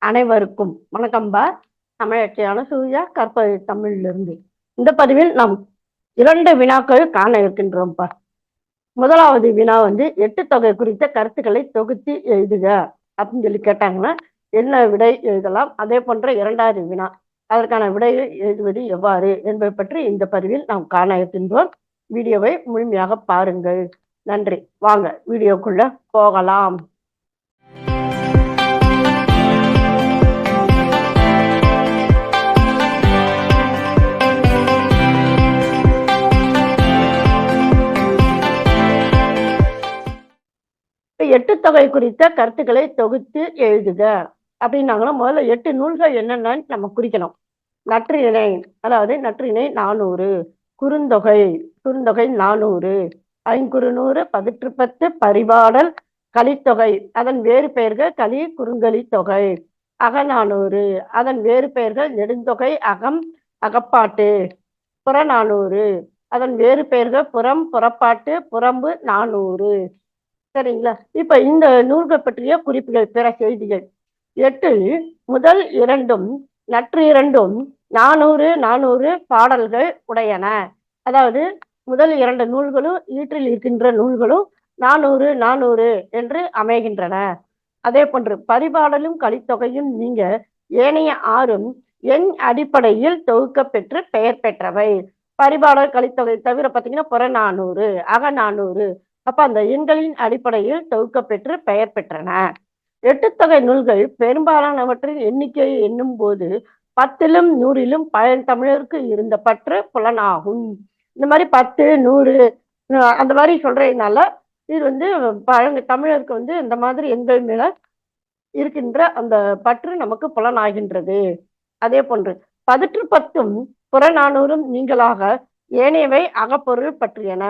அனைவருக்கும் வணக்கம்பா. தமிழச்சியான சூர்யா கற்பது தமிழிலிருந்து. இந்த பதிவில் நாம் 2 வினாக்கள் காண இருக்கின்றோம்ப்பா. முதலாவது வினா வந்து 8 தொகை குறித்த கருத்துக்களை தொகுத்து எழுதுக அப்படின்னு சொல்லி கேட்டாங்கன்னா என்ன விடை எழுதலாம். அதே போன்ற 2வது வினா அதற்கான விடையை எழுதுவது எவ்வாறு என்பதை பற்றி இந்த பதிவில் நாம் காண இருக்கின்றோம். வீடியோவை முழுமையாக பாருங்கள். நன்றி. வாங்க வீடியோக்குள்ள போகலாம். எட்டு தொகை குறித்த கருத்துக்களை தொகுத்து எழுதுக அப்படின்னாங்கன்னா முதல்ல 8 நூல்கள் என்னென்னு நம்ம குறிக்கணும். நற்றிணை, அதாவது நற்றிணை 400, குறுந்தொகை 400, ஐங்குறுநூறு, 10 பரிபாடல், கலித்தொகை அதன் வேறு பெயர்கள் களி குறுங்கலி தொகை, அகநானூறு அதன் வேறு பெயர்கள் நெடுந்தொகை, அகம், அகப்பாட்டு, புறநானூறு அதன் வேறு பெயர்கள் புறம், புறப்பாட்டு, புறம்பு, 400. சரிங்களா? இப்ப இந்த நூல்கள் பற்றிய குறிப்புகள், பிற செய்திகள். 8 முதல் 2ம் நற்று 2ம் 400 பாடல்கள் உடையன. அதாவது முதல் 2 நூல்களும் ஈற்றில் இருக்கின்ற நூல்களும் 400 என்று அமைகின்றன. அதே போன்று பரிபாடலும் கலித்தொகையும் நீங்க ஏனைய 6ம் எண் அடிப்படையில் தொகுக்க பெற்று பெயர் பெற்றவை. பரிபாடல் கலித்தொகை தவிர பார்த்தீங்கன்னா புறநானூறு, அகநானூறு, அப்ப அந்த எண்களின் அடிப்படையில் தொகுக்க பெற்று பெயர் பெற்றன. 8 தொகை நூல்கள் பெரும்பாலானவற்றின் எண்ணிக்கையை எண்ணும் போது 10லும் 100லும் பழந்தமிழருக்கு இருந்த பற்று புலனாகும். இந்த மாதிரி 10, 100 அந்த மாதிரி சொல்றதுனால இது வந்து தமிழருக்கு வந்து இந்த மாதிரி எண்கள் மேல இருக்கின்ற அந்த பற்று நமக்கு புலனாகின்றது. அதே போன்று 10ம் புறநானூறும் நீங்களாக ஏனையவை அகப்பொருள் பற்றியன.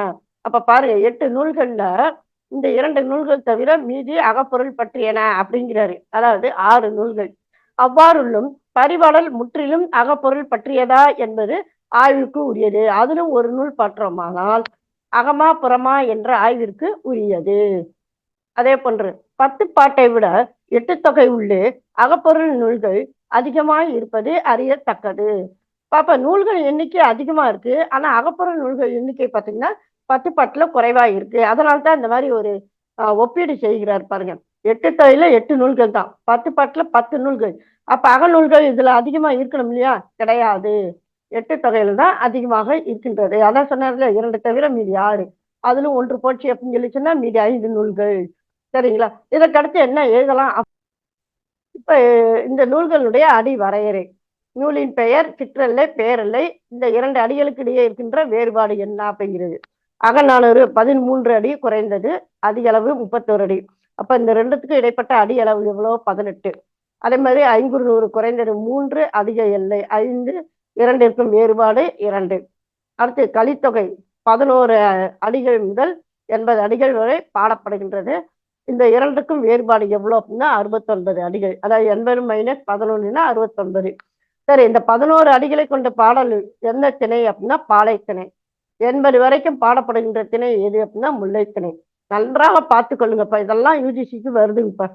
அப்ப பாருங்க 8 நூல்கள்ல இந்த 2 நூல்கள் தவிர மீதி அகப்பொருள் பற்றியன அப்படிங்கிறாரு. அதாவது 6 நூல்கள். அவ்வாறுள்ளும் பரிபாடல் முற்றிலும் அகப்பொருள் பற்றியதா என்பது ஆய்வுக்கு உரியது. அதிலும் ஒரு நூல் பற்றோமானால் அகமா புறமா என்ற ஆய்விற்கு உரியது. அதே போன்று 10 பாட்டை விட 8 தொகை உள்ளே அகப்பொருள் நூல்கள் அதிகமாய் இருப்பது அறியத்தக்கது. பாப்பா நூல்கள் எண்ணிக்கை அதிகமா இருக்கு, ஆனா அகப்பொருள் நூல்கள் எண்ணிக்கை பார்த்தீங்கன்னா 10 பாட்டுல குறைவா இருக்கு. அதனால்தான் இந்த மாதிரி ஒரு ஒப்பீடு செய்கிறார் பாருங்க. 8 தொகையில 8 நூல்கள் தான், 10 பாட்டுல 10 நூல்கள். அப்ப அகநூல்கள் இதுல அதிகமா இருக்கணும் இல்லையா? கிடையாது. 8 தொகையில தான் அதிகமாக இருக்கின்றது. அதான் சொன்னார்ல 2 தவிர மீதி 6, அதிலும் 1 போச்சு அப்படின்னு சொல்லி சொன்னா மீதி 5 நூல்கள். சரிங்களா? இதற்கடுத்து என்ன எழுதலாம்? இப்ப இந்த நூல்களுடைய அடி வரையறை. நூலின் பெயர், சிற்றெல்லை, பேரெல்லை, இந்த 2 அடிகளுக்கு இடையே இருக்கின்ற வேறுபாடு என்ன அப்படிங்கிறது. அகநானூறு 13 அடி குறைந்தது, அதிக அளவு 31 அடி. அப்ப இந்த 2த்துக்கும் இடைப்பட்ட அடி அளவு எவ்வளோ? 18. அதே மாதிரி ஐங்குறுநூறு குறைந்தது 3, அதிக எல்லை 5, 2ற்கும் வேறுபாடு 2. அடுத்து கலித்தொகை 11 அடிகள் முதல் 80 அடிகள் வரை பாடப்படுகின்றது. இந்த 2க்கும் வேறுபாடு எவ்வளோ அப்படின்னா 69 அடிகள். அதாவது 80 - 11 69. சரி, இந்த 11 அடிகளை கொண்ட பாடல் எந்த திணை அப்படின்னா பாலை திணை. 80 வரைக்கும் பாடப்படுகின்ற திணை எது அப்படின்னா முல்லை திணை. நன்றாக பார்த்து கொள்ளுங்கப்பா, இதெல்லாம் யூஜிசிக்கு வருதுங்கப்பா.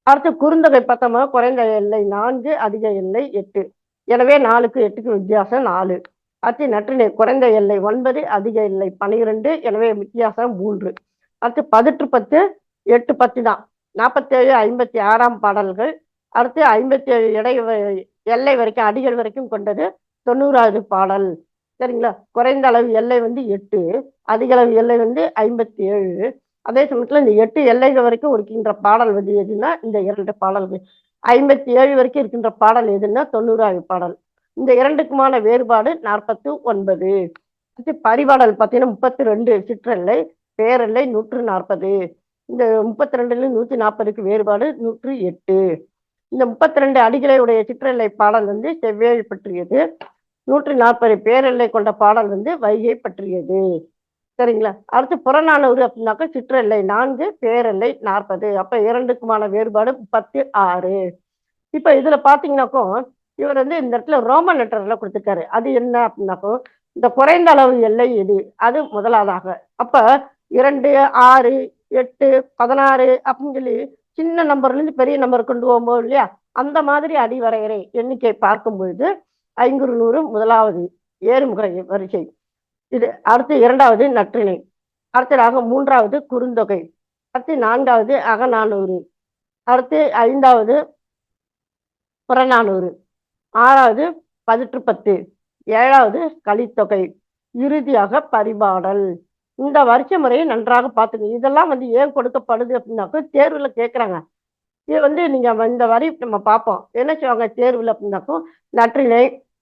அடுத்து குறுந்தொகை 19 குறைந்த எல்லை 4, அதிக எல்லை 8. எனவே 4க்கு 8க்கு வித்தியாசம் 4. அடுத்து நற்றிணை குறைந்த எல்லை 9, அதிக எல்லை 12, எனவே வித்தியாசம் 3. அடுத்து 10 8 10 தான், 47 56ஆம் பாடல்கள். அடுத்து 57 எல்லை வரைக்கும் அடிகள் வரைக்கும் கொண்டது 90வது பாடல். சரிங்களா? குறைந்த அளவு எல்லை வந்து 8, அதிக அளவு எல்லை வந்து 57. அதே சமயத்துல இந்த 8 எல்லைகள் வரைக்கும் இருக்கின்ற பாடல் வந்து எதுன்னா இந்த 2 பாடல்கள். 57 வரைக்கும் இருக்கின்ற பாடல் எதுன்னா 90வது பாடல். இந்த 2க்குமான வேறுபாடு 49. பரிபாடல் பார்த்தீங்கன்னா 32 சிற்றெல்லை, பேரெல்லை 140. இந்த 32ல 140க்கு வேறுபாடு 108. இந்த 32 அடிகளை உடைய சிற்றெல்லை பாடல் வந்து செவ்வேள் பற்றியது. 140 பேரெல்லை கொண்ட பாடல் வந்து வைகை பற்றியது. சரிங்களா? அடுத்து புறநானூறு அப்படின்னாக்கா சிற்றெல்லை 4, பேரெல்லை 40. அப்ப 2க்குமான வேறுபாடு 36. இப்ப இதுல பாத்தீங்கன்னாக்கோ இவர் வந்து இந்த இடத்துல ரோமன் லெட்டர்ல கொடுத்துருக்காரு. அது என்ன அப்படின்னாக்கோ இந்த குறைந்த அளவு எல்லை எது, அது முதலாவதாக. அப்ப 2, 6, 8, 16 அப்படின்னு சொல்லி சின்ன நம்பர்ல இருந்து பெரிய நம்பர் கொண்டு போகும்போது இல்லையா, அந்த மாதிரி அடிவரையறை எண்ணிக்கை பார்க்கும் பொழுது 500 முதலாவது ஏறுமுக வரிசை. இது அடுத்து இரண்டாவது நற்றிணை, அடுத்ததாக மூன்றாவது குறுந்தொகை, அடுத்து நான்காவது அகநானூறு, அடுத்து ஐந்தாவது புறநானூறு, ஆறாவது பதிற்றுப்பத்து, ஏழாவது கலித்தொகை, இறுதியாக பரிபாடல். இந்த வரிசை முறையை நன்றாக பார்த்துக்கணும். இதெல்லாம் ஏன் கொடுக்கப்படுது அப்படின்னாக்கா தேர்வுல கேட்குறாங்க. இது நீங்க இந்த வரி நம்ம பார்ப்போம். என்ன செய்வாங்க தேர்வுல அப்படின்னாக்கும், நற்றிணை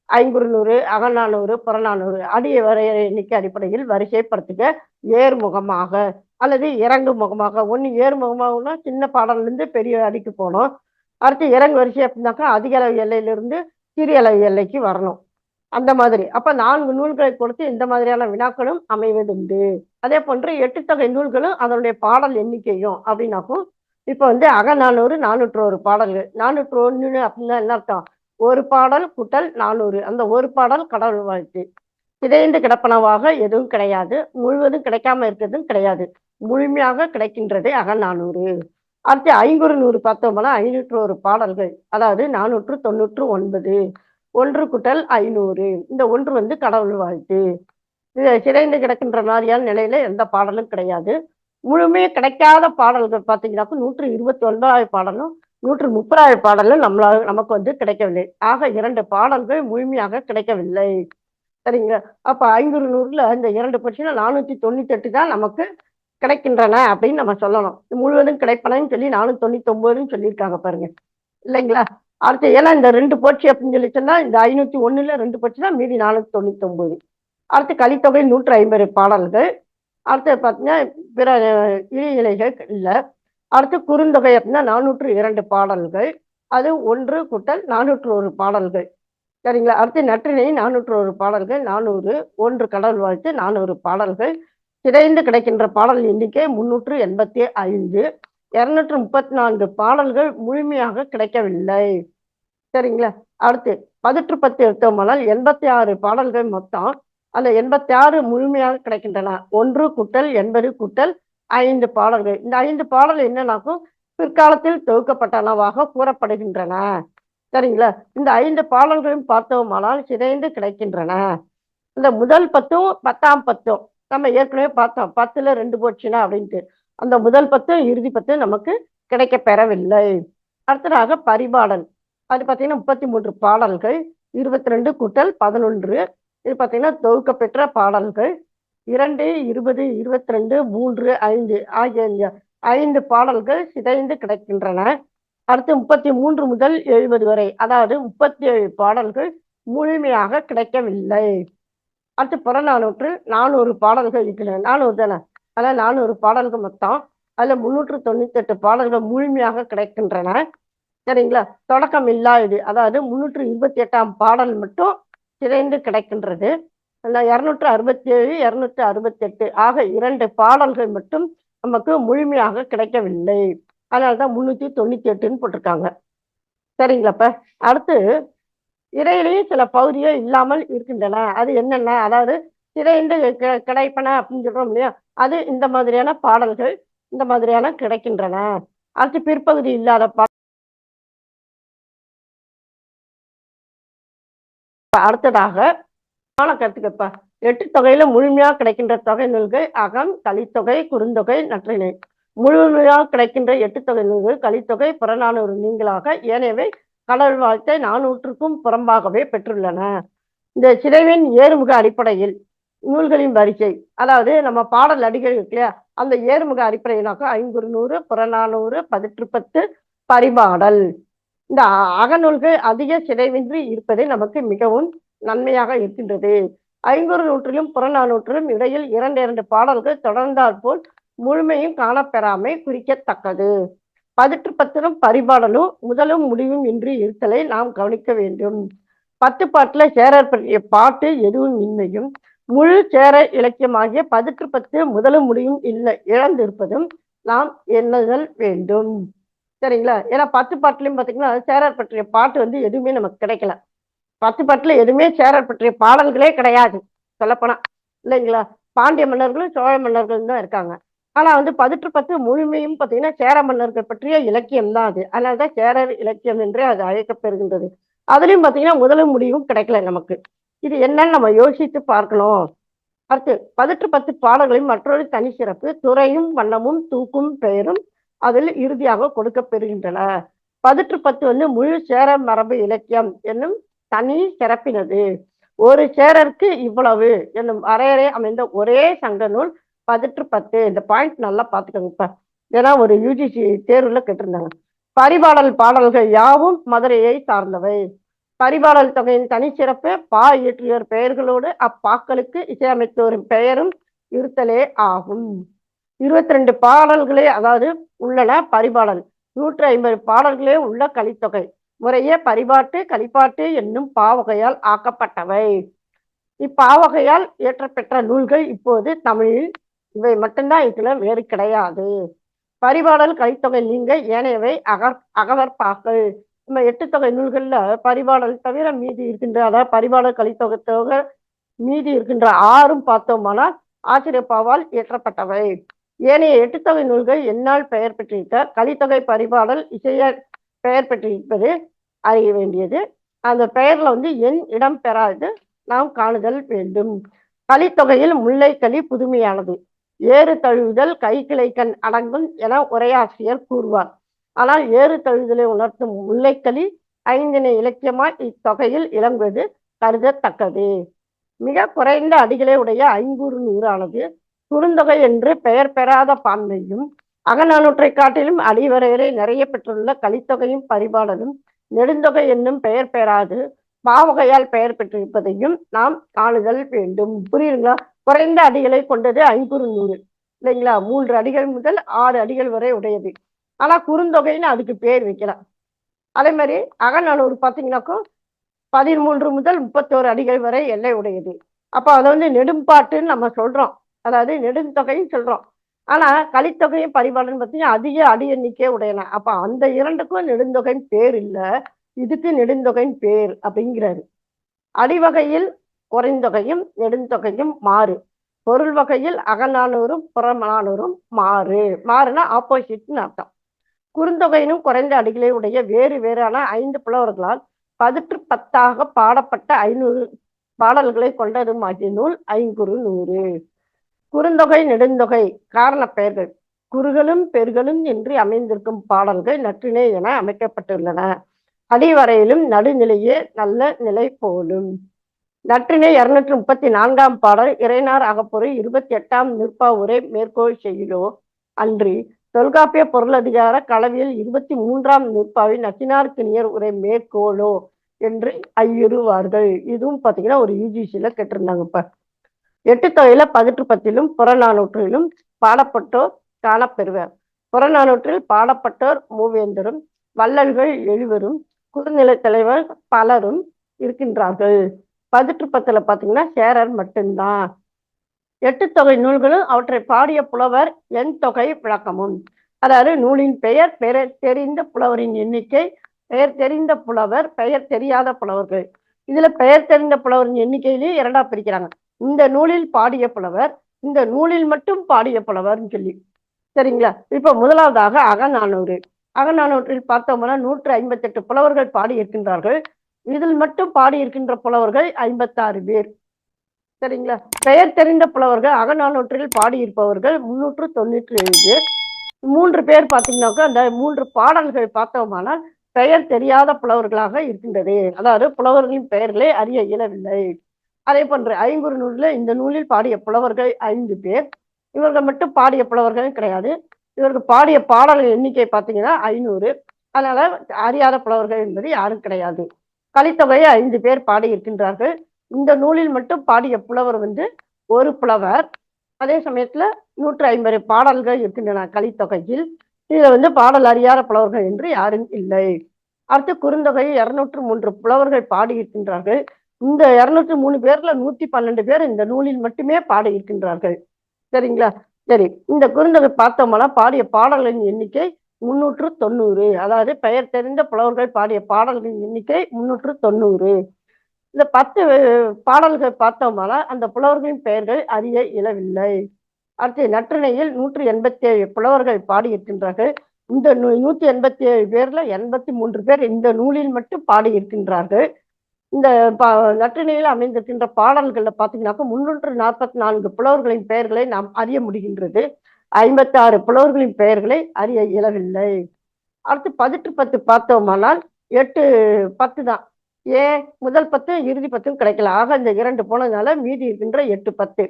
500, அகநானூறு, புறநானூறு அடிய வரையறை எண்ணிக்கை அடிப்படையில் வரிசைப்படுத்துக ஏர்முகமாக அல்லது இறங்கு முகமாக. ஒன்று ஏர்முகமாகனா சின்ன பாடல்ல இருந்து பெரிய அடிக்கு போகணும். அடுத்து இறங்கு வரிசை அப்படின்னாக்கா அதிக அளவு எல்லையிலிருந்து சிறிய அளவு எல்லைக்கு வரணும். அந்த மாதிரி அப்ப 4 நூல்களை கொடுத்து இந்த மாதிரியான வினாக்களும் அமைவதுண்டு. அதே போன்று 8 தொகை நூல்களும் அதனுடைய பாடல் எண்ணிக்கையும் அப்படின்னாக்கும், இப்ப அகநானூறு 401 பாடல்கள். 401 அப்படின்னா என்ன அர்த்தம்? ஒரு பாடல் கூட்டல் 400. அந்த ஒரு பாடல் கடவுள் வாழ்த்து. சிதைந்து கிடப்பனவாக எதுவும் கிடையாது, முழுவதும் கிடைக்காம இருக்கிறதும் கிடையாது, முழுமையாக கிடைக்கின்றது அகநானூறு. அடுத்து 500 பார்த்தோம்னா 501 பாடல்கள், அதாவது 499. 1 கூட்டல் 500. இந்த 1 கடவுள் வாழ்த்து. இது சிதைந்து கிடக்கின்ற மாதிரியான நிலையில எந்த பாடலும் கிடையாது. முழுமையே கிடைக்காத பாடல்கள் பார்த்தீங்கன்னாக்கும் 129 பாடலும் 130 பாடலும் நமக்கு கிடைக்கவில்லை. ஆக 2 பாடல்கள் முழுமையாக கிடைக்கவில்லை. சரிங்களா? அப்ப 500ல இந்த 2 பட்சம் 498 தான் நமக்கு கிடைக்கின்றன அப்படின்னு நம்ம சொல்லணும். முழுவதும் கிடைப்பனன்னு சொல்லி 499 சொல்லியிருக்காங்க பாருங்க, இல்லைங்களா? அடுத்து ஏன்னா இந்த 2 போச்சு அப்படின்னு சொல்லி சொன்னா இந்த 501ல 2 போச்சுன்னா மீதி 499. அடுத்து கலித்தொகை 150 பாடல்கள். அடுத்து பார்த்தீங்கன்னா பிற இலைகள் இல்லை. அடுத்து குறுந்தொகை அப்படின்னா 402 பாடல்கள், அது 1 கூட்டல் 401 பாடல்கள். சரிங்களா? அடுத்து நற்றினை 401 பாடல்கள், 400. 1 கடவுள் வாழ்த்து 400 பாடல்கள். சிதைந்து கிடைக்கின்ற பாடல் எண்ணிக்கை 385. 234 பாடல்கள் முழுமையாக கிடைக்கவில்லை. சரிங்களா? அடுத்து பதிற்றுப்பத்து எடுத்தோம்னால் 86 பாடல்கள் மொத்தம். அந்த 86 முழுமையாக கிடைக்கின்றன. 1 கூட்டல் 80 கூட்டல் 5 பாடல்கள். இந்த 5 பாடல் என்னன்னாக்கும் பிற்காலத்தில் தொகுக்கப்பட்டனவாக கூறப்படுகின்றன. சரிங்களா? இந்த 5 பாடல்களையும் பார்த்தோமானால் சிதைந்து கிடைக்கின்றன. இந்த முதல் 10ம் 10ஆம் 10ம் நம்ம ஏற்கனவே பார்த்தோம். 10ல 2 போச்சுன்னா அப்படின்ட்டு அந்த முதல் 10 இறுதி 10 நமக்கு கிடைக்க பெறவில்லை. அடுத்ததாக பரிபாடல், அது பார்த்தீங்கன்னா 33 பாடல்கள், 22 கூட்டல் 11. இது பார்த்தீங்கன்னா தொகுக்க பெற்ற பாடல்கள். 2, 20, 22, 3, 5 ஆகிய 5 பாடல்கள் சிதைந்து கிடைக்கின்றன. அடுத்து 33 முதல் 70 வரை, அதாவது 37 பாடல்கள் முழுமையாக கிடைக்கவில்லை. அடுத்து புறநானூற்று 400 பாடல்கள் இருக்கிறது. 400 தானே, அதாவது 400 பாடல்கள் மொத்தம். அதுல 398 பாடல்கள் முழுமையாக கிடைக்கின்றன. சரிங்களா? தொடக்கம் இல்லாது, அதாவது 328ஆம் பாடல் மட்டும் சிதைந்து கிடைக்கின்றது. 267, 268 ஆக 2 பாடல்கள் மட்டும் நமக்கு முழுமையாக கிடைக்கவில்லை. அதனால்தான் 398ன்னு போட்டிருக்காங்க. சரிங்களாப்ப? அடுத்து இடையிலேயே சில பகுதிகள் இல்லாமல் இருக்கின்றன. அது என்னென்ன? அதாவது சிதைந்து கிடைப்பன அப்படின்னு சொல்றோம் இல்லையா, அது இந்த மாதிரியான பாடல்கள் இந்த மாதிரியான கிடைக்கின்றன. அடுத்து பிற்பகுதி இல்லாத அடுத்ததாக கருத்துக்கப்ப 8 தொகையில முழுமையாக கிடைக்கின்ற தொகை நூல்கள் அகம், கலித்தொகை, குறுந்தொகை, நற்றிணை. முழுமையாக கிடைக்கின்ற 8 தொகை நூல்கள் கலித்தொகை, புறநானூறு நீங்களாக ஏனையவை கடவுள் வாழ்த்தை 400க்கும் புறம்பாகவே பெற்றுள்ளன. இந்த சிதைவின் ஏறுமுக அடிப்படையில் நூல்களின் வரிசை, அதாவது நம்ம பாடல் அடிகள் இருக்கு இல்லையா, அந்த ஏறுமுக அடிப்படையினாக்க 500, புறநானூறு, பதிற்றுப்பத்து, பரிபாடல். இந்த அகநூல்கள் அதிக சிதைவின்றி இருப்பது நமக்கு மிகவும் நன்மையாக இருக்கின்றது. 500 நூற்றிலும் புறநானூற்றிலும் இடையில் 2 பாடல்கள் தொடர்ந்தால் போல் முழுமையும் காணப்பெறாமை குறிக்கத்தக்கது. பதிற்றுப்பத்திலும் பரிபாடலும் முதலும் முடிவும் இன்றி இருத்தலை நாம் கவனிக்க வேண்டும். 10 பாட்டுல சேரர் பற்றிய பாட்டு எதுவும் இன்மையும், முழு சேர இலக்கியமாகிய பதிற்றுப்பத்து முதலும் முடிவும் இல்லை இழந்திருப்பதும் நாம் எண்ணுதல் வேண்டும். சரிங்களா? ஏன்னா 10 பாட்டுலையும் பார்த்தீங்கன்னா சேரர் பற்றிய பாட்டு எதுவுமே நமக்கு கிடைக்கல. 10 பாட்டுல எதுவுமே சேரர் பற்றிய பாடல்களே கிடையாது சொல்லப்போனா, இல்லைங்களா? பாண்டிய மன்னர்களும் சோழ மன்னர்களும் தான் இருக்காங்க. ஆனா வந்து 18 முழுமையும் பார்த்தீங்கன்னா சேர மன்னர்கள் பற்றிய இலக்கியம் தான் அது. அதனாலதான் சேரர் இலக்கியம் என்றே அது அழைக்கப்பெறுகின்றது. அதுலயும் பார்த்தீங்கன்னா முதலும் முடிவும் கிடைக்கல நமக்கு. இது என்னன்னு நம்ம யோசித்து பார்க்கணும். அடுத்து 18 பாடல்களின் மற்றொரு தனி சிறப்பு துறையும் வண்ணமும் தூக்கும் பெயரும் அதில் இறுதியாக கொடுக்கப்பெறுகின்றன. 18 வந்து முழு சேர மரபு இலக்கியம் என்னும் தனி சிறப்பினது. ஒரு சேரருக்கு இவ்வளவு என்னும் வரையறை அமைந்த ஒரே சங்க நூல் 18. இந்த பாயிண்ட் நல்லா பாத்துக்கோங்க. இப்ப ஏன்னா ஒரு யூஜிசி தேர்வுல கேட்டிருந்தாங்க. பரிபாடல் பாடல்கள் யாவும் மதுரையை சார்ந்தவை. பரிபாடல் தொகையின் தனிச்சிறப்பு பா இயற்றியோர் பெயர்களோடு அப்பாக்களுக்கு இசையமைத்தோரின் பெயரும் இருத்தலே ஆகும். 22 பாடல்களே அதாவது உள்ளன பரிபாடல். 150 பாடல்களே உள்ள கலித்தொகை முறையே பரிபாட்டு கலிப்பாட்டு என்னும் பாவகையால் ஆக்கப்பட்டவை. இப்பாவகையால் இயற்றப்பெற்ற நூல்கள் இப்போது தமிழில் இவை மட்டும்தான் இதுல வேறு கிடையாது. பரிபாடல் கலித்தொகை நீங்க ஏனையவை அகவற்பாக்கள். நம்ம 8 தொகை நூல்கள்ல பரிபாடல் தவிர மீதி இருக்கின்ற அதாவது பரிபாடல் கலித்தொகை தொகை மீதி இருக்கின்ற 6ம் பார்த்தோமானால் ஆசிரியப்பாவால் இயற்றப்பட்டவை. ஏனைய 8 தொகை நூல்கள் என்னால் பெயர் பெற்றிருக்க கலித்தொகை பரிபாடல் இசைய பெயர் பெற்றிருப்பது அறிய வேண்டியது. அந்த பெயர்ல வந்து என் இடம் பெறாது நாம் காணுதல் வேண்டும். கலித்தொகையில் முல்லைக்களி புதுமையானது. ஏறு தழுவுதல் கை கிளைக்கண் அடங்கும் என உரையாசிரியர் கூறுவார். ஆனால் ஏறு தழுவுதலை உணர்த்தும் முல்லைக்களி 5 இலக்கியமாய் இத்தொகையில் இளங்குவது கருதத்தக்கது. மிக குறைந்த அடிகளை உடைய ஐங்கூறு நூறானது குறுந்தொகை என்று பெயர் பெறாத பான்மையும் அகநானூற்றை காட்டிலும் அடிவரையறை நிறைய பெற்றுள்ள கலித்தொகையும் பரிபாடலும் நெடுந்தொகை என்னும் பெயர் பெறாது பாவகையால் பெயர் பெற்றிருப்பதையும் நாம் காணுதல் வேண்டும். புரியுதுங்களா? குறைந்த அடிகளை கொண்டது ஐங்குறு நூறு இல்லைங்களா? 3 அடிகள் முதல் 6 அடிகள் வரை உடையது. ஆனா குறுந்தொகைன்னு அதுக்கு பேர் வைக்கலாம். அதே மாதிரி அகநானூறு பார்த்தீங்கன்னாக்கும் 13 முதல் 31 அடிகள் வரை எல்லை உடையது. அப்ப அதை வந்து நெடும்பாட்டுன்னு நம்ம சொல்றோம், அதாவது நெடுந்தொகைன்னு சொல்றோம். ஆனா கலித்தொகையும் பரிபாடலும் பார்த்தீங்கன்னா அதிக அடி எண்ணிக்கை உடையன. அப்ப அந்த 2க்கும் நெடுந்தொகைன்னு பேர் இல்லை, இதுக்கு நெடுந்தொகையின் பேர் அப்படிங்கிறாரு. அடிவகையில் குறைந்தொகையும் நெடுந்தொகையும் மாறு. பொருள் வகையில் அகநானூறும் புறநானூறும் மாறுனா ஆப்போசிட்னு அர்த்தம். குறுந்தொகையினும் குறைந்த அடிகளை உடைய வேறு வேறான 5 புலவர்களால் 18 பாடப்பட்ட 500 பாடல்களை கொண்டதுமாகிய நூல் ஐங்குறு நூறு. குறுந்தொகை நெடுந்தொகை காரண பெயர்கள் குறுகளும் பெருகளும் என்று அமைந்திருக்கும் பாடல்கள் நற்றிணை என அமைக்கப்பட்டுள்ளன. அடிவரையிலும் நடுநிலையே நல்ல நிலை போலும். நற்றிணை 234 பாடல் இறைனார் அகப்பொரு 28 நிற்பா உரை மேற்கோள் செய்யுளோ அன்றி தொல்காப்பிய பொருளதிகார களவியல் 23 நிற்பாவில் நச்சினார்க்கினியர் உரை மேற்கோளோ என்று ஐயுறுவார்கள். இதுவும் பார்த்தீங்கன்னா ஒரு யூஜிசியில கேட்டிருந்தாங்க. இப்ப 8 தொகையில 18 புறநானூற்றிலும் பாடப்பட்டோர் காணப்பெறுவர். புறநானூற்றில் பாடப்பட்டோர் மூவேந்தரும் வள்ளல்கள் 7வரும் குறுநிலை தலைவர் பலரும் இருக்கின்றார்கள். 18 பார்த்தீங்கன்னா சேரர் மட்டும்தான். 8 தொகை நூல்களும் அவற்றை பாடிய புலவர் எண் தொகை விளக்கமும், அதாவது நூலின் பெயர் பெயர் தெரிந்த புலவரின் எண்ணிக்கை பெயர் தெரிந்த புலவர் பெயர் தெரியாத புலவர்கள். இதுல பெயர் தெரிந்த புலவரின் எண்ணிக்கையிலேயே 2ஆ பிரிக்கிறாங்க. இந்த நூலில் பாடிய புலவர், இந்த நூலில் மட்டும் பாடிய புலவர்னு சொல்லி. சரிங்களா? இப்ப முதலாவதாக அகநானூறு. அகநானூற்றில் பார்த்தோம்னா 158 புலவர்கள் பாடி இருக்கின்றார்கள். இதில் மட்டும் பாடி இருக்கின்ற புலவர்கள் 56 பேர். சரிங்களா? பெயர் தெரிந்த புலவர்கள் அகநானூற்றில் பாடியிருப்பவர்கள் 397 பேர். 3 பேர் பார்த்தீங்கன்னாக்கா அந்த 3 பாடல்கள் பார்த்தோமானால் பெயர் தெரியாத புலவர்களாக இருக்கின்றது. அதாவது புலவர்களின் பெயர்களை அறிய இயலவில்லை. அதே போன்று ஐங்குறு நூல்ல இந்த நூலில் பாடிய புலவர்கள் 5 பேர். இவர்கள் மட்டும் பாடிய புலவர்கள் கிடையாது. இவர்கள் பாடிய பாடல்கள் எண்ணிக்கை பார்த்தீங்கன்னா 500. அதனால அறியாத புலவர்கள் என்பது யாரும் கிடையாது. கலித்தொகையை 5 பேர் பாடி இருக்கின்றார்கள். இந்த நூலில் மட்டும் பாடிய புலவர் வந்து ஒரு புலவர். அதே சமயத்துல 150 பாடல்கள் இருக்கின்றன கலித்தொகையில். இதுல வந்து பாடல் அறியாத புலவர்கள் என்று யாரும் இல்லை. அடுத்து குறுந்தொகையில் 203 புலவர்கள் பாடி இருக்கின்றார்கள். இந்த 203 பேர்ல 112 பேர் இந்த நூலில் மட்டுமே பாடி இருக்கின்றார்கள். சரிங்களா? சரி, இந்த குறுந்தொகை பார்த்தோம்னா பாடிய பாடல்களின் எண்ணிக்கை 390. அதாவது பெயர் தெரிந்த புலவர்கள் பாடிய பாடல்களின் எண்ணிக்கை 390. இந்த 10 பாடல்கள் பார்த்தோம்னா அந்த புலவர்களின் பெயர்கள் அறிய இயலவில்லை. அடுத்து நற்றிணையில் 187 புலவர்கள் பாடியிருக்கின்றார்கள். இந்த 187 பேர்ல 83 பேர் இந்த நூலில் மட்டும் பாடியிருக்கின்றார்கள். இந்த நற்றிணையில் அமைந்திருக்கின்ற பாடல்கள்ல பாத்தீங்கன்னாக்கா 344 புலவர்களின் பெயர்களை நாம் அறிய முடிகின்றது. 56 புலவர்களின் பெயர்களை அறிய இயலவில்லை. அடுத்து 18 பார்த்தோமானால் 8 10 தான். ஏன் முதல் 10 இறுதி 10 கிடைக்கல. ஆக இந்த 2 போனதுனால மீதி இருக்கின்ற 8 10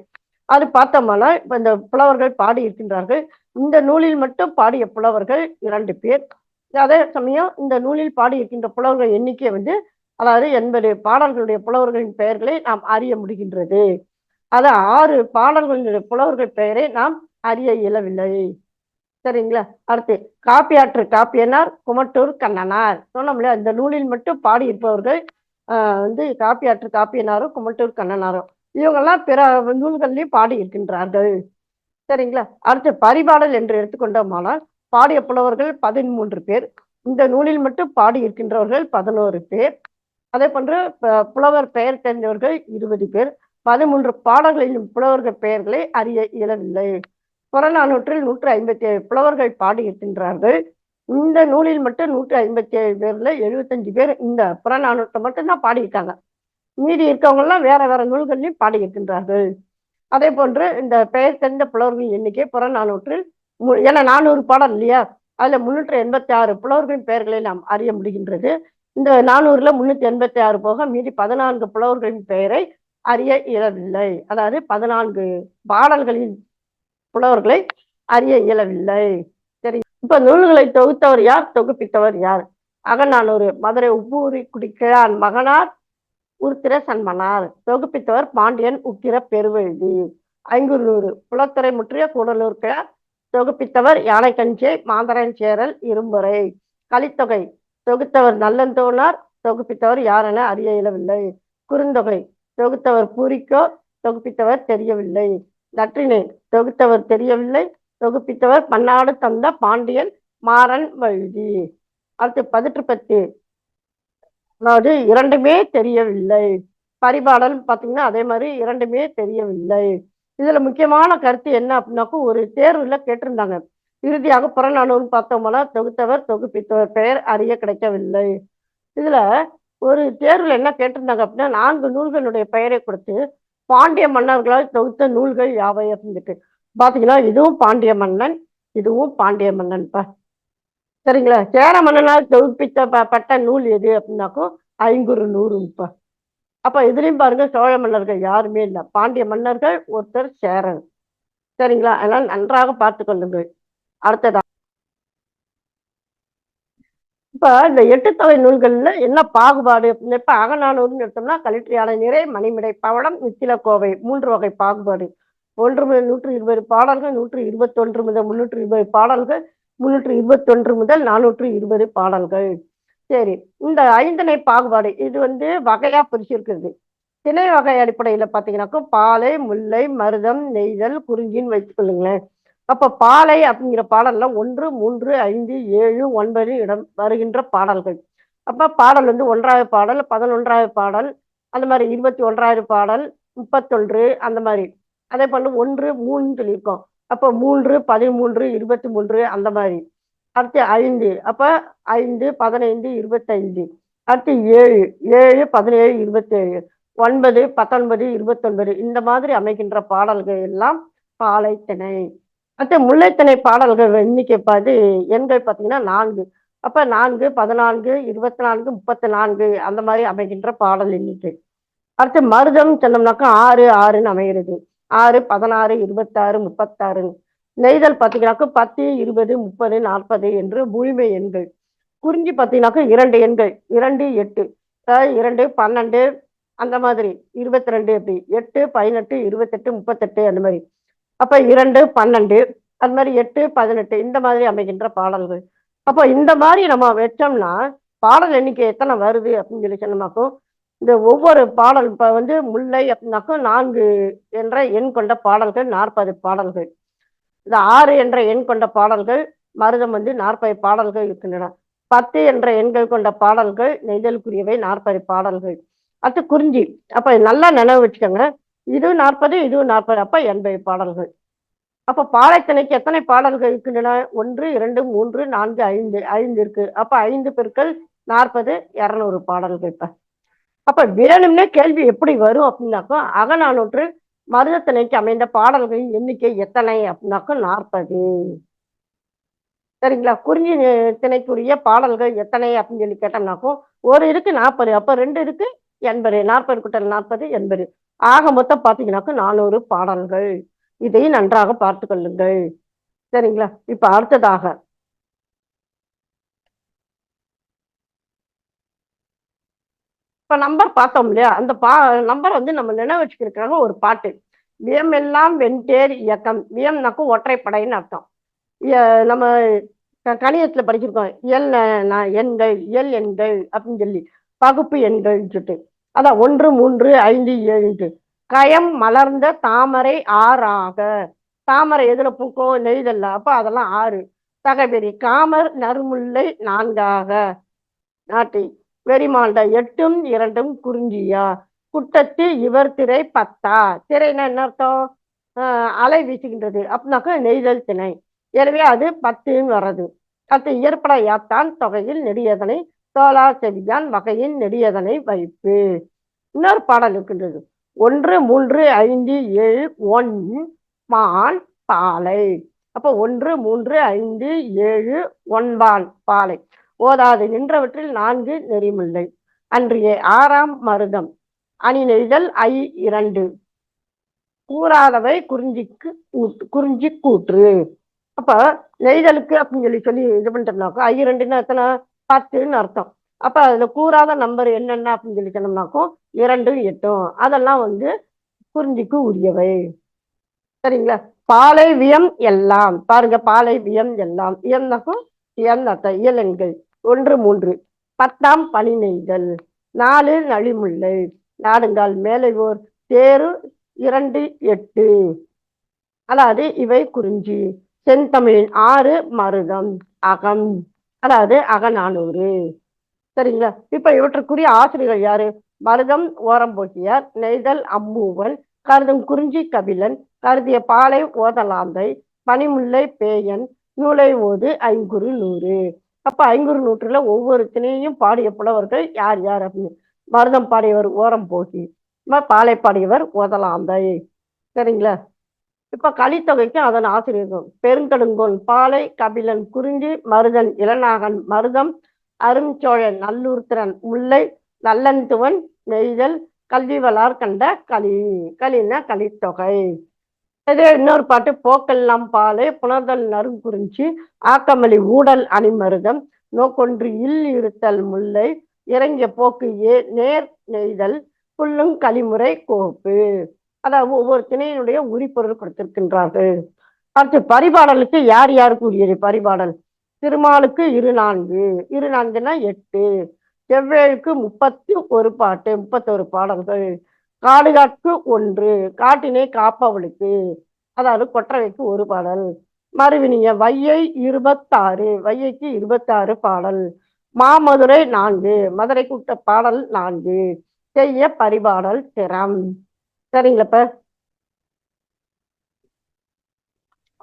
அது பார்த்தோம்னா இப்ப இந்த புலவர்கள் பாடி இருக்கின்றார்கள். இந்த நூலில் மட்டும் பாடிய புலவர்கள் 2 பேர். அதே சமயம் இந்த நூலில் பாடி இருக்கின்ற புலவர்கள் எண்ணிக்கை வந்து அதாவது 80 பாடல்களுடைய புலவர்களின் பெயர்களை நாம் அறிய முடிகின்றது. அது 6 பாடல்களுடைய புலவர்கள் பெயரை நாம் அறிய இயலவில்லை. சரிங்களா? அடுத்து காப்பியாற்று காப்பியனார், குமட்டூர் கண்ணனார் சொன்னோம்ல. இந்த நூலில் மட்டும் பாடி இருப்பவர்கள் வந்து காப்பியாற்று காப்பியனாரும் குமட்டூர் கண்ணனாரும். இவங்கெல்லாம் பிற நூல்கள்லையும் பாடி இருக்கின்றார்கள். சரிங்களா? அடுத்து பரிபாடல் என்று எடுத்துக்கொண்டோமானால் பாடிய புலவர்கள் 13 பேர். இந்த நூலில் மட்டும் பாடி இருக்கின்றவர்கள் 11 பேர். அதே போன்று புலவர் பெயர் தெரிந்தவர்கள் 20 பேர். 13 பாடல்களிலும் புலவர்கள் பெயர்களை அறிய இயலவில்லை. புறநானூற்றில் 157 புலவர்கள் பாடி இருக்கின்றார்கள். இந்த நூலில் மட்டும் 157 பேர்ல 75 பேர் இந்த புறநானூற்றை மட்டும்தான் பாடியிருக்காங்க. மீதி இருக்கவங்க எல்லாம் வேற வேற நூல்களையும் பாடி இருக்கின்றார்கள். அதே போன்று இந்த பெயர் தெரிந்த புலவர்களின் எண்ணிக்கை புறநானூற்றில் ஏன்னா 400 பாடல் இல்லையா, அதுல 386 புலவர்களின் பெயர்களை நாம் அறிய முடிகின்றது. இந்த 400ல 386 போக மீதி 14 புலவர்களின் பெயரை அறிய இயலவில்லை. அதாவது 14 பாடல்களின் புலவர்களை அறிய இயலவில்லை. சரி, இப்ப நூல்களை தொகுத்தவர் யார், தொகுப்பித்தவர் யார்? அகநானூறு மதுரை உப்பூரி குடிக்கிறான் மகனார் உருத்திர சன்மனார். தொகுப்பித்தவர் பாண்டியன் உக்கிர பெருவெழுதி. 500 புலத்துறை முற்றிய கூடலூர் கிழார். தொகுப்பித்தவர் யானைக்கஞ்சே மாந்தரன் சேரல் இரும்புரை. கலித்தொகை தொகுத்தவர் நல்லந்தோனார். தொகுப்பித்தவர் யார் என அறிய இயலவில்லை. குறுந்தொகை தொகுத்தவர் பூரிக்கோ. தொகுப்பித்தவர் தெரியவில்லை. நற்றினை தொகுத்தவர் தெரியவில்லை. தொகுப்பித்தவர் பன்னாடு தந்த பாண்டியன் மாறன் வழுதி. அடுத்து 18 அதாவது இரண்டுமே தெரியவில்லை. பரிபாடல் பார்த்தீங்கன்னா அதே மாதிரி இரண்டுமே தெரியவில்லை. இதுல முக்கியமான கருத்து என்ன அப்படின்னாக்கும் ஒரு தேர்வுல கேட்டிருந்தாங்க. இறுதியாக புறநானூறு பார்த்தோம்னா தொகுத்தவர் தொகுப்பித்தவர் பெயர் அறிய கிடைக்கவில்லை. இதுல ஒரு தேர்வுல என்ன கேட்டிருந்தாங்க அப்படின்னா 4 நூல்களுடைய பெயரை கொடுத்து பாண்டிய மன்னர்களால் தொகுத்த நூல்கள் யாவை இருந்துட்டு பாத்தீங்கன்னா இதுவும் பாண்டிய மன்னன், இதுவும் பாண்டிய மன்னன்பா. சரிங்களா? சேர மன்னனால் தொகுப்பிக்கப்பட்ட நூல் எது அப்படின்னாக்கும் 500 அப்ப இதுலயும் பாருங்க சோழ மன்னர்கள் யாருமே இல்லை, பாண்டிய மன்னர்கள் ஒருத்தர் சேரன். சரிங்களா? அதனால நன்றாக பார்த்து கொள்ளுங்கள். அடுத்ததா இப்ப இந்த 8 தொகை நூல்கள்ல என்ன பாகுபாடு? இப்ப அகநானூறுன்னு எடுத்தோம்னா கலிற்றியாலை நிறை, மணிமிடை பவளம், நித்தில கோவை 3 வகை பாகுபாடு. 1 முதல் 120 பாடல்கள், 121 முதல் 320 பாடல்கள், 321 முதல் 420 பாடல்கள். சரி, இந்த 5 பாகுபாடு இது வந்து வகையா பிரிச்சிருக்கிறது. திணை வகை அடிப்படையில பாத்தீங்கன்னாக்கா பாலை, முல்லை, மருதம், நெய்தல், குறிஞ்சின்னு வைத்துக் கொள்ளுங்களேன். அப்ப பாலை அப்படிங்கிற பாடல்ல 1, 3, 5, 7, 9 இடம் வருகின்ற பாடல்கள். அப்ப பாடல் வந்து 1வது பாடல், 11வது பாடல், அந்த மாதிரி 21வது பாடல், 31 அந்த மாதிரி. அதே போல 1, 3 சொல்லியிருக்கோம். அப்ப 3, 13, 23 அந்த மாதிரி. அடுத்து 5 அப்ப 5, 15, 25. அடுத்து 7, 7, 17, 27, 9, 19, 29 இந்த மாதிரி அமைகின்ற பாடல்கள் எல்லாம் பாலை திணை. அடுத்து முல்லைத்திணை பாடல்கள் எண்ணிக்கை பார்த்து எண்கள் பார்த்தீங்கன்னா 4. அப்ப 4, 14, 24, 34 அந்த மாதிரி அமைகின்ற பாடல் எண்ணிக்கை. அடுத்து மருதம் சொன்னோம்னாக்கா 6, 6ன்னு அமைகிறது. 6, 16, 26, 36. நெய்தல் பார்த்தீங்கன்னாக்கா 10, 20, 30, 40 என்று முழுமை எண்கள். குறிஞ்சி பார்த்தீங்கன்னாக்கா 2 எண்கள், 2, 8, 2, 12 அந்த மாதிரி, 22 எப்படி 8, 18, 28, 38 அந்த மாதிரி. அப்ப 2, 12 அது மாதிரி 8, 18 இந்த மாதிரி அமைகின்ற பாடல்கள். அப்ப இந்த மாதிரி நம்ம வச்சோம்னா பாடல் எண்ணிக்கை எத்தனை வருது அப்படின்னு சொல்லி சொன்னோம்னாக்கும் இந்த ஒவ்வொரு பாடல் இப்ப வந்து முல்லை அப்படின்னாக்கும் 4 என்ற எண் கொண்ட பாடல்கள் 40 பாடல்கள். இந்த 6 என்ற எண் கொண்ட பாடல்கள் மருதம் வந்து 40 பாடல்கள் இருக்கின்றன. 10 என்ற எண்கள் கொண்ட பாடல்கள் நெய்தலுக்குரியவை 40 பாடல்கள். அடுத்து குறிஞ்சி அப்ப நல்லா நினைவு வச்சுக்கோங்க. இது 40, இது 40, அப்ப 80 பாடல்கள். அப்ப பாலைத்திணைக்கு எத்தனை பாடல்கள் இருக்கின்றன? 1, 2, 3, 4, 5 5 இருக்கு. அப்ப 5 பெருக்கள் 40 200 பாடல்கள். அப்ப வேணும்னே கேள்வி எப்படி வரும் அப்படின்னாக்கா, அகநானூற்று மருதத்திணைக்கு அமைந்த பாடல்களின் எண்ணிக்கை எத்தனை அப்படின்னாக்கா 40. சரிங்களா? குறிஞ்சி திணைக்குரிய பாடல்கள் எத்தனை அப்படின்னு சொல்லி கேட்டோம்னாக்கும், ஒரு இருக்கு 40, அப்ப 2 இருக்கு 80. 40 கூட்டல் 40 80. ஆக மொத்தம் பாத்தீங்கன்னாக்க 400 பாடல்கள். இதை நன்றாக பார்த்து கொள்ளுங்கள். சரிங்களா? இப்ப அடுத்ததாக இப்ப நம்பர் பார்த்தோம் இல்லையா? அந்த நம்பர் வந்து நம்ம நினைவு வச்சுக்கிறதுக்காக ஒரு பாட்டு. வியமெல்லாம் வெண்தேர் இயக்கம். வியம்னாக்கும் ஒற்றைப்படைன்னு அர்த்தம். நம்ம கணிதத்துல படிச்சிருக்கோம். எண்கள், இயல் எண்கள் அப்படின்னு சொல்லி பகுப்பு எண்கள் சொல்லிட்டு. அதான் 1, 3, 5, 7. கயம் மலர்ந்த தாமரை 6ஆக. தாமரை எதுல பூக்கும்? நெய்தல்ல. அப்ப அதெல்லாம் 6. தகவெறி காமர் நறுமுல்லை 4ஆக. நாட்டி வெறிமாண்ட 8ம் 2ம் குறிஞ்சியா. குட்டத்து இவர் திரை 10. திரைன்னா என்ன அர்த்தம்? அலை வீசுகின்றது அப்படின்னாக்கா நெய்தல் திணை. எனவே அது 10ன்னு வர்றது. அடுத்து இயற்பட யாத்தான் தொகையில் நெடியதனை தோலா செவியான் வகையின் நெடியதனை வைப்பு. இன்னொரு பாடல் இருக்கின்றது. 1, 3, 5, 7 ஒன் மான் பாலை. அப்ப 1, 3, 5, 7 ஒன்பான் பாலை. ஓதாது நின்றவற்றில் 4 நெறிமுல்லை. அன்றைய 6ஆம் மருதம் அணி நெய்தல் 2. கூறாதவை குறிஞ்சி கூற்று. அப்ப நெய்தலுக்கு அப்படின்னு சொல்லி இது பண்ணிட்டோம்னாக்கா 2ன்னா எத்தனை? 10ன்னு அர்த்தம். அப்ப அதுல கூறாத நம்பர் என்னென்ன அப்படின்னு சொல்லி சொன்னோம்னாக்கும் 2, 8. அதெல்லாம் வந்து குறிஞ்சிக்கு உரியவை. சரிங்களா? பாலை வியம் எல்லாம் பாருங்க. பாலை வியம் எல்லாம் இயந்தாக்கும் இயல் எண்கள் 1, 3. 10ஆம் பனி நெய்தல் 4 நளிமுல்லை. நாடுங்கால் மேலைவோர் தேரு 2, 8. அதாவது இவை குறிஞ்சி. செந்தமிழின் 6 மருதம் அகம். அதாவது அகநானூறு. சரிங்களா? இப்ப இவற்றுக்குரிய ஆசிரியர்கள் யாரு? மருதம் ஓரம்போக்கியார், நெய்தல் அம்மூவன், கருதும் குறிஞ்சி கபிலன், கருதிய பாலை ஓதலாந்தை, பனிமுல்லை பேயன், நூலை ஓது ஐங்குறு நூறு. அப்ப ஐங்குறு நூற்றுல ஒவ்வொரு திணையையும் பாடிய புலவர்கள் யார் யார் அப்படின்னு. மருதம் பாடியவர் ஓரம்போகி, பாலை பாடியவர் ஓதலாந்தை. சரிங்களா? இப்ப கலித்தொகைக்கு அதன் ஆசிரியர்கள் பெருங்கடுங்கோன் பாலை, கபிலன் குறிஞ்சி, மருதன் இளநாகன் மருதம், அரும்சோழன் நல்லூர்திறன் முல்லை, நல்லந்துவன் நெய்தல், கல்வி வளார் கண்ட களி. களின்னா கலித்தொகை. இதே இன்னொரு பாட்டு. போக்கெல்லாம் பாலை புணர்தல் நறுங்குறிஞ்சி, ஆக்கமலி ஊடல் அணிமருதம், நோக்கொன்று இருத்தல் முல்லை, இறங்கிய போக்கு நேர் நெய்தல், புல்லும் களிமுறை கோப்பு. அதாவது ஒவ்வொரு திணையினுடைய உரிப்பொருள் கொடுத்திருக்கின்றார்கள். அடுத்து பரிபாடலுக்கு யார் யாருக்கு உரியது? பரிபாடல் திருமாலுக்கு 24. 24ன்னா 8. செவ்வேழுக்கு 31 பாட்டு 31 பாடல்கள். காடுகாட்கு 1. காட்டினை காப்பவளுக்கு அதாவது கொற்றவைக்கு 1 பாடல். மறுவினிய வையை 26. வையைக்கு 26 பாடல். மாமதுரை 4. மதுரை கூட்ட பாடல் 4. செய்ய பரிபாடல் திறம். சரிங்களப்ப?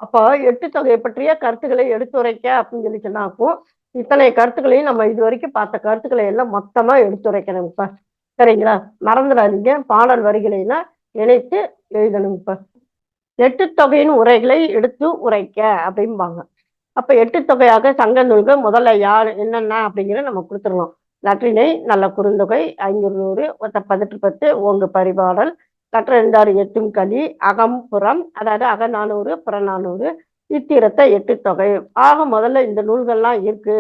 அப்போ எட்டு தொகையை பற்றிய கருத்துக்களை எடுத்துரைக்க அப்படின்னு சொல்லி சொன்னாக்கும் இத்தனை கருத்துக்களையும் நம்ம இது வரைக்கும் பார்த்த கருத்துக்களை எல்லாம் மொத்தமா எடுத்துரைக்கணும். இப்ப சரிங்களா? மறந்துடாதீங்க. பாடல் வரிகளைலாம் நினைத்து எழுதணும். இப்ப எட்டு தொகையின் உரைகளை எடுத்து உரைக்க அப்படிம்பாங்க. அப்ப எட்டு தொகையாக சங்க நூல்கள் முதல்ல யார் என்னென்ன அப்படிங்கிற நம்ம கொடுத்துடலாம். நற்றினை, நல்ல குறுந்தொகை, 500, ஒத்த 18 ஓங்கு பரிபாடல், கற்றறிந்தார் எட்டும் களி, அகம்புறம் அதாவது அகநானூறு புறநானூறு, இத்திரத்த 8 தொகை. ஆக முதல்ல இந்த நூல்கள்லாம் இருக்கு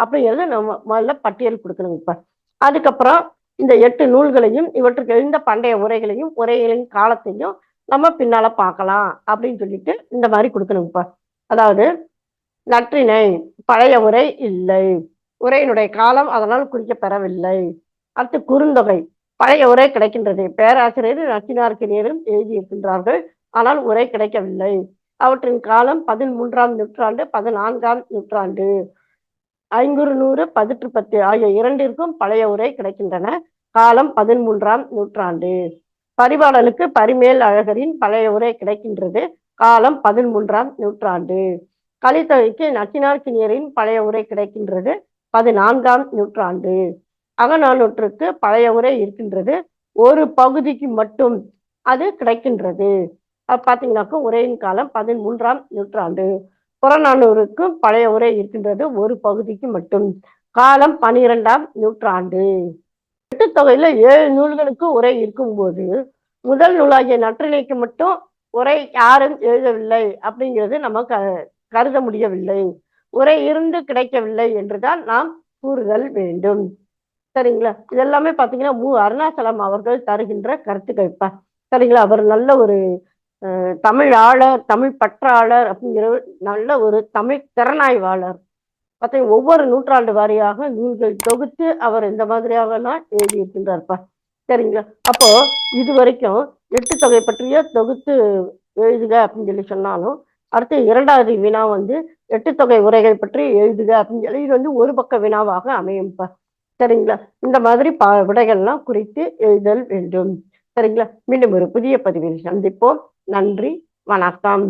அப்படிங்கிறது நம்ம முதல்ல பட்டியல் கொடுக்கணும். இப்ப அதுக்கப்புறம் இந்த 8 நூல்களையும் இவற்றுக்கு எழுந்த பண்டைய உரைகளையும் உரைகளின் காலத்தையும் நம்ம பின்னால பார்க்கலாம் அப்படின்னு சொல்லிட்டு இந்த மாதிரி கொடுக்கணும். இப்ப அதாவது நற்றினை பழைய உரை இல்லை, உரையினுடைய காலம் அதனால் குறிக்கப்பெறவில்லை. அடுத்து குறுந்தொகை பழைய உரை கிடைக்கின்றது. பேராசிரியர் நச்சினாருக்கு நேரும் எழுதியிருக்கின்றார்கள், ஆனால் உரை கிடைக்கவில்லை. அவற்றின் காலம் 13ஆம் நூற்றாண்டு 14ஆம் நூற்றாண்டு. 500 18 ஆகிய இரண்டிற்கும் பழைய உரை கிடைக்கின்றன. காலம் 13ஆம் நூற்றாண்டு. பரிபாடலுக்கு பரிமேல் அழகரின் பழைய உரை கிடைக்கின்றது. காலம் 13ஆம் நூற்றாண்டு. கலித்தொகைக்கு நச்சினார்க்கினியரின் பழைய உரை கிடைக்கின்றது 14ஆம் நூற்றாண்டு. அகநானூற்றுக்கு பழைய உரை இருக்கின்றது, ஒரு பகுதிக்கு மட்டும் அது கிடைக்கின்றது. பார்த்தீங்கன்னாக்கா உரையின் காலம் 13ஆம் நூற்றாண்டு. புறநானூறுக்கு பழைய உரை இருக்கின்றது, ஒரு பகுதிக்கு மட்டும், காலம் 12ஆம் நூற்றாண்டு. எட்டுத்தொகையில 7 நூல்களுக்கு உரை இருக்கும்போது முதல் நூலாகிய நற்றிணைக்கு மட்டும் உரை யாரும் எழுதவில்லை அப்படிங்கிறது நமக்கு கருத முடியவில்லை. உரை இருந்து கிடைக்கவில்லை என்றுதான் நாம் கூறுதல் வேண்டும். சரிங்களா? இதெல்லாமே பாத்தீங்கன்னா அருணாச்சலம் அவர்கள் தருகின்ற கருத்துக்கள். சரிங்களா? அவர் நல்ல ஒரு தமிழ் ஆளர், தமிழ் பற்றாளர் அப்படிங்கிற நல்ல ஒரு தமிழ் திறனாய்வாளர். பார்த்தீங்கன்னா ஒவ்வொரு நூற்றாண்டு வாரியாக நூல்கள் தொகுத்து அவர் இந்த மாதிரியாகலாம் எழுதியிருக்கின்றார்ப்பா. சரிங்களா? அப்போ இது வரைக்கும் எட்டு தொகை பற்றிய தொகுத்து எழுதுக அப்படின்னு சொல்லி சொன்னாலும், அடுத்து 2வது வினா எட்டு தொகை உரைகள் பற்றி எழுதுக அப்படின்னு சொல்லி இது ஒரு பக்க வினாவாக அமையும்ப்பா. சரிங்களா? இந்த மாதிரி விடைகள்லாம் குறித்து எழுதல் வேண்டும். சரிங்களா? மீண்டும் ஒரு புதிய பதிவில் சந்திப்போம். நன்றி, வணக்கம்.